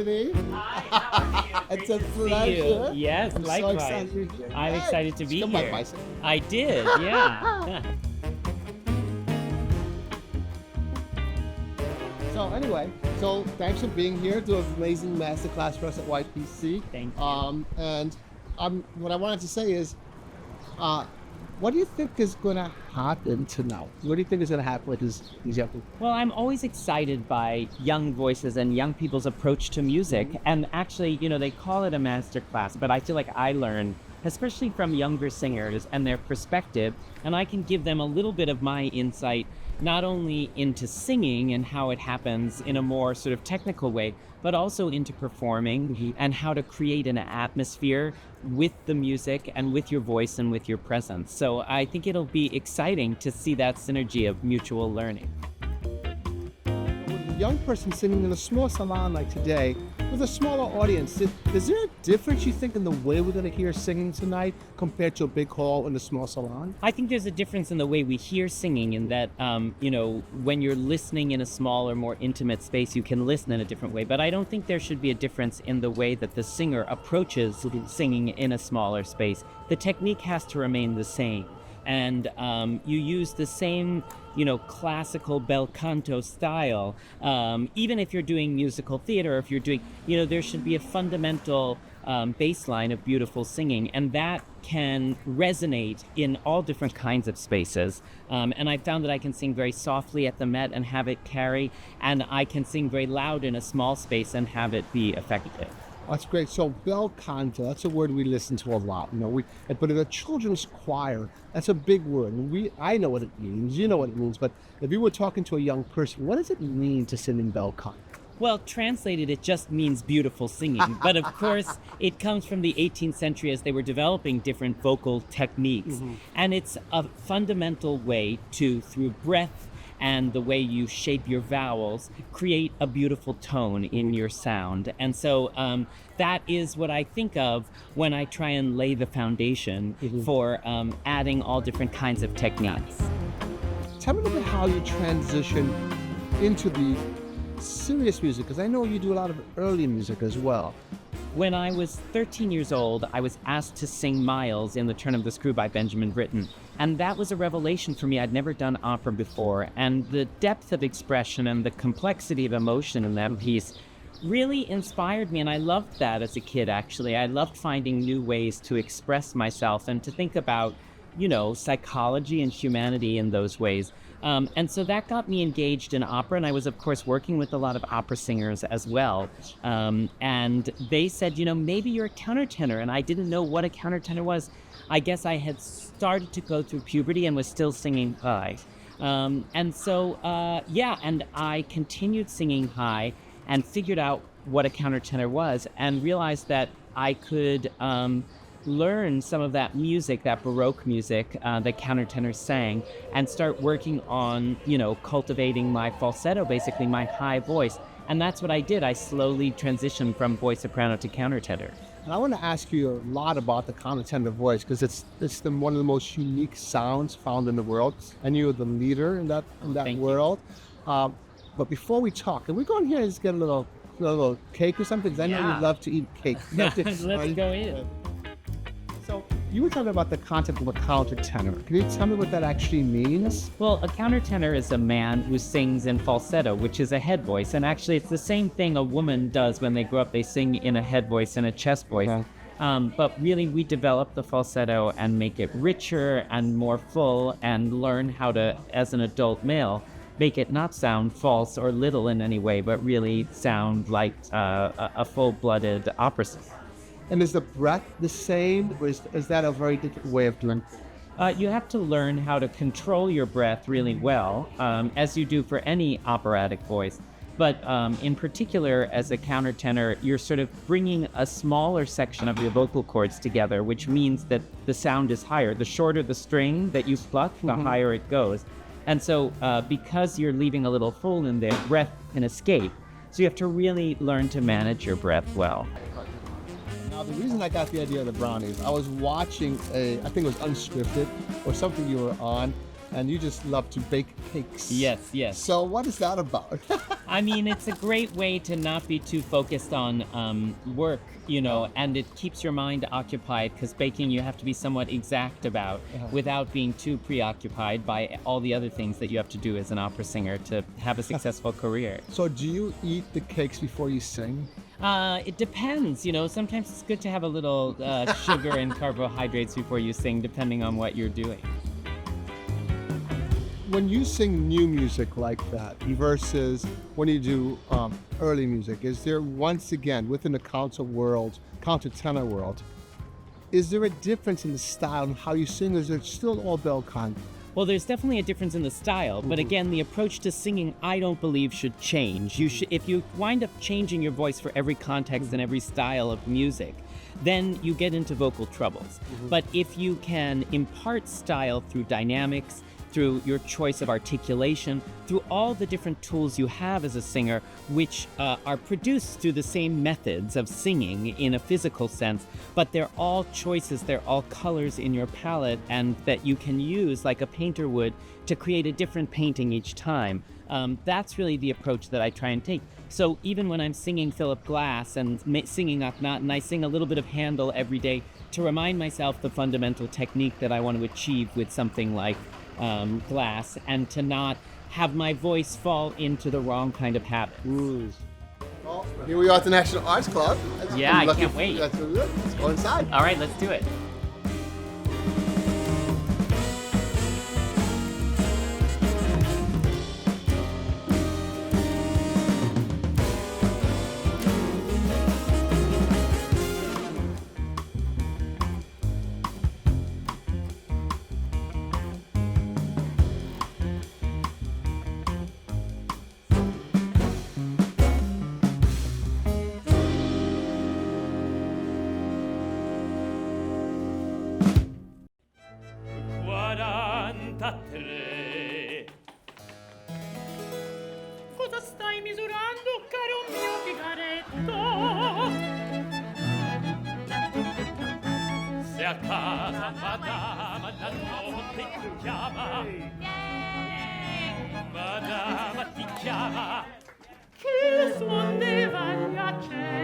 Anthony. Hi, It's a great to see pleasure. you. Yes, I'm so likewise. excited you're here. I'm Hey, excited to be come by here. bicycle. I did, yeah. So anyway, thanks for being here. Do an amazing masterclass for us at YPC. Thank you. And what I wanted to say is, what do you think is going to happen tonight? What do you think is going to happen with these young people? Well, I'm always excited by young voices and young people's approach to music. And actually, they call it a master class, but I feel like I learn, especially from younger singers and their perspective, and I can give them a little bit of my insight, not only into singing and how it happens in a more sort of technical way, but also into performing and how to create an atmosphere with the music and with your voice and with your presence. So I think it'll be exciting to see that synergy of mutual learning. With a young person singing in a small salon like today, with a smaller audience, is there a difference, you think, in the way we're going to hear singing tonight compared to a big hall in a small salon? I think there's a difference in the way we hear singing in that, when you're listening in a smaller, more intimate space, you can listen in a different way. But I don't think there should be a difference in the way that the singer approaches singing in a smaller space. The technique has to remain the same. And you use the same, classical bel canto style. Even if you're doing musical theater, if you're doing, there should be a fundamental baseline of beautiful singing, and that can resonate in all different kinds of spaces. And I found that I can sing very softly at the Met and have it carry, and I can sing very loud in a small space and have it be effective. That's great. So bel canto, that's a word we listen to a lot. But in a children's choir, that's a big word. I know what it means, you know what it means, but if you were talking to a young person, what does it mean to sing in bel canto? Well, translated, it just means beautiful singing. But of course, it comes from the 18th century as they were developing different vocal techniques. And it's a fundamental way to, through breath and the way you shape your vowels, create a beautiful tone in your sound. And so that is what I think of when I try and lay the foundation for adding all different kinds of techniques. Tell me a little bit how you transition into the serious music, because I know you do a lot of early music as well. When I was 13 years old, I was asked to sing Miles in The Turn of the Screw by Benjamin Britten. And that was a revelation for me. I'd never done opera before. And the depth of expression and the complexity of emotion in that piece really inspired me. And I loved that as a kid, actually. I loved finding new ways to express myself and to think about, psychology and humanity in those ways. And so that got me engaged in opera, and I was, of course, working with a lot of opera singers as well. And they said, maybe you're a countertenor, and I didn't know what a countertenor was. I guess I had started to go through puberty and was still singing high. And I continued singing high and figured out what a countertenor was and realized that I could learn some of that music, that Baroque music that countertenors sang, and start working on, cultivating my falsetto, basically my high voice. And that's what I did. I slowly transitioned from voice soprano to countertenor. And I want to ask you a lot about the countertenor voice, because it's one of the most unique sounds found in the world, and you're the leader in that world. But before we talk, can we go in here and just get a little cake or something? Because I know you love to eat cake. Let's go in. So you were talking about the concept of a countertenor. Can you tell me what that actually means? Well, a countertenor is a man who sings in falsetto, which is a head voice. And actually, it's the same thing a woman does when they grow up. They sing in a head voice and a chest voice. Okay. But really, we develop the falsetto and make it richer and more full, and learn how to, as an adult male, make it not sound false or little in any way, but really sound like a full-blooded opera singer. And is the breath the same, or is that a very different way of doing it? You have to learn how to control your breath really well, as you do for any operatic voice. But in particular, as a countertenor, you're sort of bringing a smaller section of your vocal cords together, which means that the sound is higher. The shorter the string that you pluck, the higher it goes. And so because you're leaving a little hole in there, breath can escape. So you have to really learn to manage your breath well. Now, the reason I got the idea of the brownies, I was watching I think it was Unscripted or something you were on, and you just love to bake cakes. Yes. So what is that about? I mean, it's a great way to not be too focused on work, and it keeps your mind occupied, because baking you have to be somewhat exact about without being too preoccupied by all the other things that you have to do as an opera singer to have a successful career. So do you eat the cakes before you sing? It depends, sometimes it's good to have a little sugar and carbohydrates before you sing, depending on what you're doing. When you sing new music like that versus when you do early music, is there, once again, within the countertenor world, is there a difference in the style and how you sing, or is it still all bel canto? Well, there's definitely a difference in the style, but again, the approach to singing, I don't believe, should change. If you wind up changing your voice for every context and every style of music, then you get into vocal troubles. But if you can impart style through dynamics, through your choice of articulation, through all the different tools you have as a singer, which are produced through the same methods of singing in a physical sense, but they're all choices, they're all colors in your palette, and that you can use like a painter would to create a different painting each time. That's really the approach that I try and take. So even when I'm singing Philip Glass and singing Akhenaten, I sing a little bit of Handel every day to remind myself the fundamental technique that I want to achieve with something like Glass, and to not have my voice fall into the wrong kind of habit. Well, here we are at the National Arts Club. Yeah, I can't wait. Let's go inside. All right, let's do it. Cosa stai misurando, caro mio figaretto? Se a casa madama la notte ti chiama, madama ti chiama, che suon deve gli accendere.